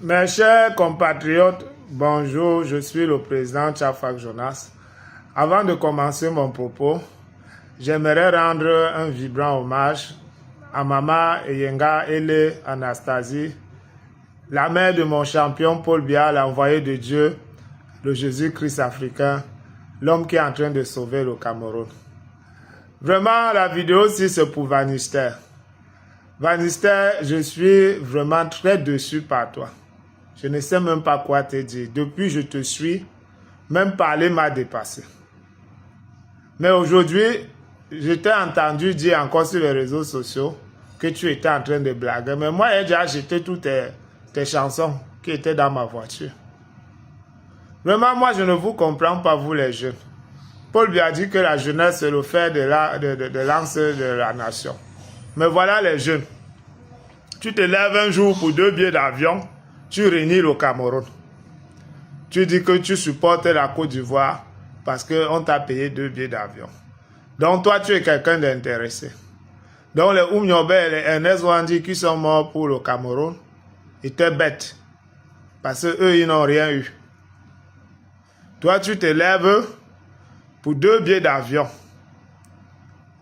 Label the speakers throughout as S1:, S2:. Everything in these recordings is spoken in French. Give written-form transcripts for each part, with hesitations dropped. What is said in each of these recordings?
S1: Mes chers compatriotes, bonjour, je suis le président Tchafak Jonas. Avant de commencer mon propos, j'aimerais rendre un vibrant hommage à Maman Eyenga Ele Anastasie, la mère de mon champion Paul Biya, l'envoyé de Dieu, le Jésus-Christ africain, l'homme qui est en train de sauver le Cameroun. Vraiment, la vidéo, c'est pour Vanister. Vanister, je suis vraiment très déçu par toi. Je ne sais même pas quoi te dire. Depuis, je te suis. Même parler m'a dépassé. Mais aujourd'hui, je t'ai entendu dire encore sur les réseaux sociaux que tu étais en train de blaguer. Mais moi, j'ai déjà acheté toutes tes chansons qui étaient dans ma voiture. Vraiment, moi, je ne vous comprends pas, vous les jeunes. Paul Biya dit que la jeunesse, c'est le fer de lance de la nation. Mais voilà les jeunes. Tu te lèves un jour pour 2 billets d'avion. Tu réunis le Cameroun. Tu dis que tu supportes la Côte d'Ivoire parce qu'on t'a payé 2 billets d'avion. Donc toi, tu es quelqu'un d'intéressé. Donc les Oumniobe et les Ernest Wandi qui sont morts pour le Cameroun, ils étaient bêtes. Parce qu'eux, ils n'ont rien eu. Toi, tu te lèves pour 2 billets d'avion.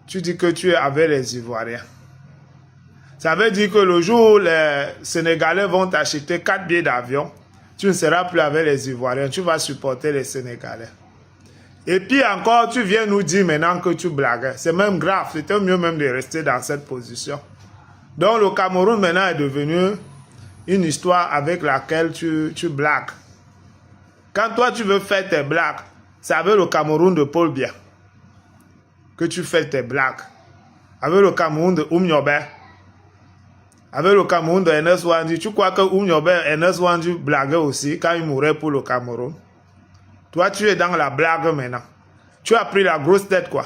S1: Tu dis que tu es avec les Ivoiriens. Ça veut dire que le jour où les Sénégalais vont t'acheter 4 billets d'avion, tu ne seras plus avec les Ivoiriens, tu vas supporter les Sénégalais. Et puis encore, tu viens nous dire maintenant que tu blagues. C'est même grave, c'était mieux même de rester dans cette position. Donc le Cameroun maintenant est devenu une histoire avec laquelle tu blagues. Quand toi tu veux faire tes blagues, c'est avec le Cameroun de Paul Biya que tu fais tes blagues. Avec le Cameroun de Oumniobe. Avec le Cameroun de Ernest Wandi, tu crois que Oumniobe et Ernest Wandi blaguaient aussi quand ils mouraient pour le Cameroun? Toi, tu es dans la blague maintenant. Tu as pris la grosse tête, quoi.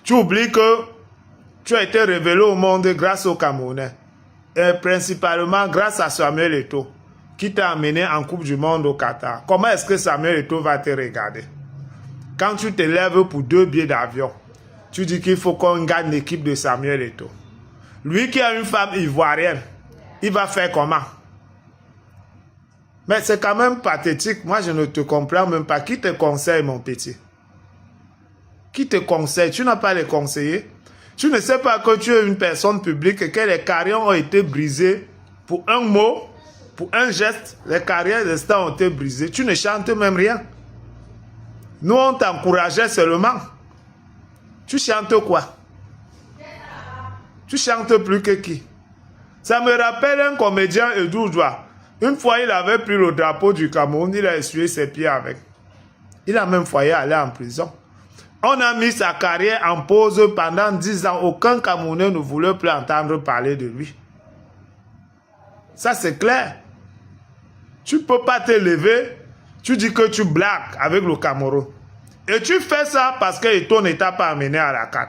S1: Tu oublies que tu as été révélé au monde grâce aux Camerounais. Et principalement grâce à Samuel Eto'o, qui t'a amené en Coupe du Monde au Qatar. Comment est-ce que Samuel Eto'o va te regarder? Quand tu te lèves pour 2 billets d'avion, tu dis qu'il faut qu'on gagne l'équipe de Samuel Eto'o. Lui qui a une femme ivoirienne, il va faire comment? Mais c'est quand même pathétique. Moi, je ne te comprends même pas. Qui te conseille, mon petit? Qui te conseille? Tu n'as pas les conseillers. Tu ne sais pas que tu es une personne publique et que les carrières ont été brisées pour un mot, pour un geste. Les carrières des stars ont été brisées. Tu ne chantes même rien. Nous, on t'encourageait seulement. Tu chantes quoi? Tu chantes plus que qui? Ça me rappelle un comédien Edouard. Une fois, il avait pris le drapeau du Cameroun, il a essuyé ses pieds avec. Il a même failli aller en prison. On a mis sa carrière en pause pendant 10 ans. Aucun Camerounais ne voulait plus entendre parler de lui. Ça, c'est clair. Tu ne peux pas te lever, tu dis que tu blagues avec le Cameroun. Et tu fais ça parce que Eto'o ne t'a pas amené à la CAN.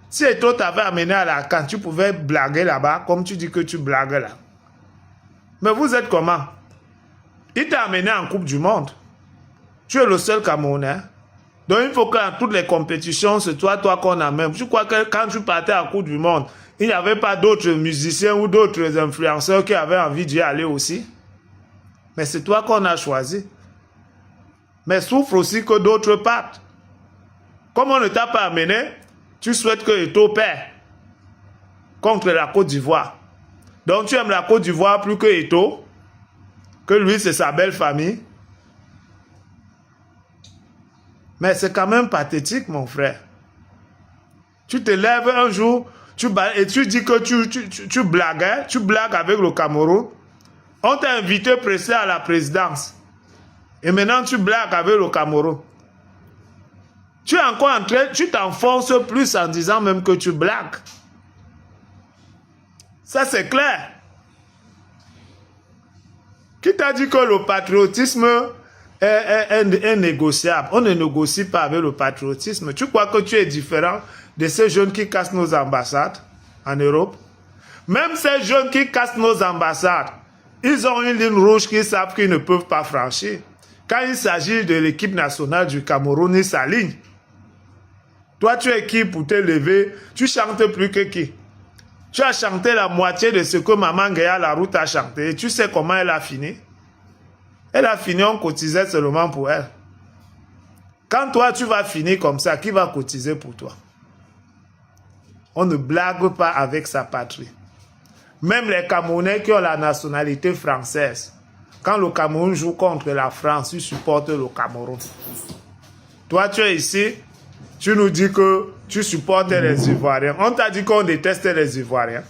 S1: Si Eto'o t'avait amené à la CAN, tu pouvais blaguer là-bas, comme tu dis que tu blagues là. Mais vous êtes comment? Il t'a amené en Coupe du Monde. Tu es le seul Camerounais. Donc il faut que dans toutes les compétitions, c'est toi qu'on amène. Je crois que quand tu partais en Coupe du Monde, il n'y avait pas d'autres musiciens ou d'autres influenceurs qui avaient envie d'y aller aussi. Mais c'est toi qu'on a choisi. Mais souffre aussi que d'autres partent. Comme on ne t'a pas amené, tu souhaites que Eto'o perd contre la Côte d'Ivoire. Donc tu aimes la Côte d'Ivoire plus que Eto'o, que lui c'est sa belle famille. Mais c'est quand même pathétique, mon frère. Tu te lèves un jour et tu dis que tu blagues, hein? Tu blagues avec le Cameroun. On t'a invité pressé à la présidence. Et maintenant tu blagues avec le Cameroun. Tu es encore en train, tu t'enfonces plus en disant même que tu blagues. Ça, c'est clair. Qui t'a dit que le patriotisme est négociable? On ne négocie pas avec le patriotisme. Tu crois que tu es différent de ces jeunes qui cassent nos ambassades en Europe? Même ces jeunes qui cassent nos ambassades, ils ont une ligne rouge qu'ils savent qu'ils ne peuvent pas franchir. Quand il s'agit de l'équipe nationale du Cameroun, ils s'alignent. Toi, tu es qui pour te lever? Tu chantes plus que qui? Tu as chanté la moitié de ce que Maman Guéa la route a chanté. Et tu sais comment elle a fini? Elle a fini, on cotisait seulement pour elle. Quand toi, tu vas finir comme ça, qui va cotiser pour toi? On ne blague pas avec sa patrie. Même les Camerounais qui ont la nationalité française, quand le Cameroun joue contre la France, ils supportent le Cameroun. Toi, tu es ici, tu nous dis que tu supportes les Ivoiriens. On t'a dit qu'on déteste les Ivoiriens.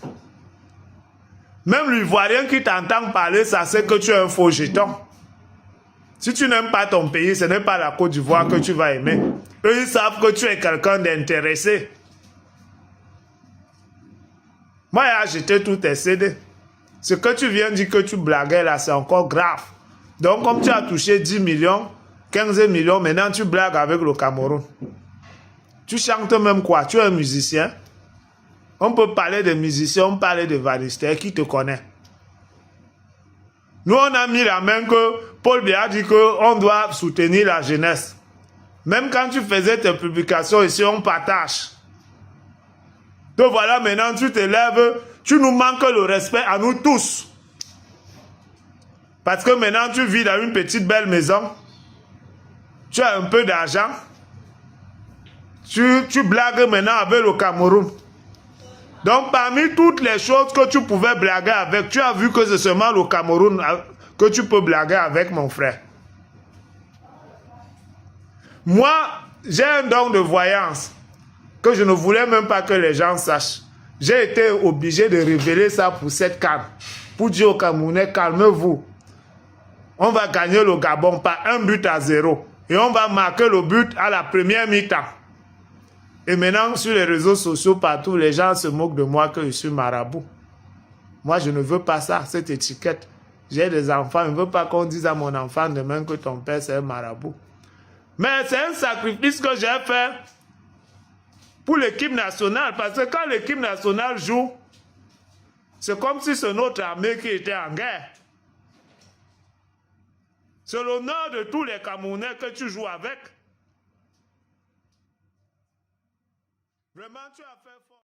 S1: Même l'Ivoirien qui t'entend parler, ça sait que tu es un faux jeton. Si tu n'aimes pas ton pays, ce n'est pas la Côte d'Ivoire que tu vas aimer. Eux, ils savent que tu es quelqu'un d'intéressé. Moi, j'ai acheté tous tes CD. Ce que tu viens de dire que tu blaguais là, c'est encore grave. Donc, comme tu as touché 10 millions, 15 millions, maintenant tu blagues avec le Cameroun. Tu chantes même quoi? Tu es un musicien? On peut parler de musiciens, on parle de Vanister, qui te connaît? Nous, on a mis la main que Paul Biya a dit qu'on doit soutenir la jeunesse. Même quand tu faisais tes publications ici, on partage. Donc voilà, maintenant tu te lèves, tu nous manques le respect à nous tous. Parce que maintenant tu vis dans une petite belle maison. Tu as un peu d'argent. Tu blagues maintenant avec le Cameroun. Donc, parmi toutes les choses que tu pouvais blaguer avec, tu as vu que c'est seulement le Cameroun que tu peux blaguer avec, mon frère. Moi, j'ai un don de voyance que je ne voulais même pas que les gens sachent. J'ai été obligé de révéler ça pour cette CAN. Pour dire aux Camerounais, calmez-vous. On va gagner le Gabon par 1-0. Et on va marquer le but à la première mi-temps. Et maintenant, sur les réseaux sociaux, partout, les gens se moquent de moi que je suis marabout. Moi, je ne veux pas ça, cette étiquette. J'ai des enfants, je ne veux pas qu'on dise à mon enfant demain que ton père, c'est un marabout. Mais c'est un sacrifice que j'ai fait pour l'équipe nationale. Parce que quand l'équipe nationale joue, c'est comme si c'est notre armée qui était en guerre. C'est l'honneur de tous les Camerounais que tu joues avec. Vraiment, tu as fait fort.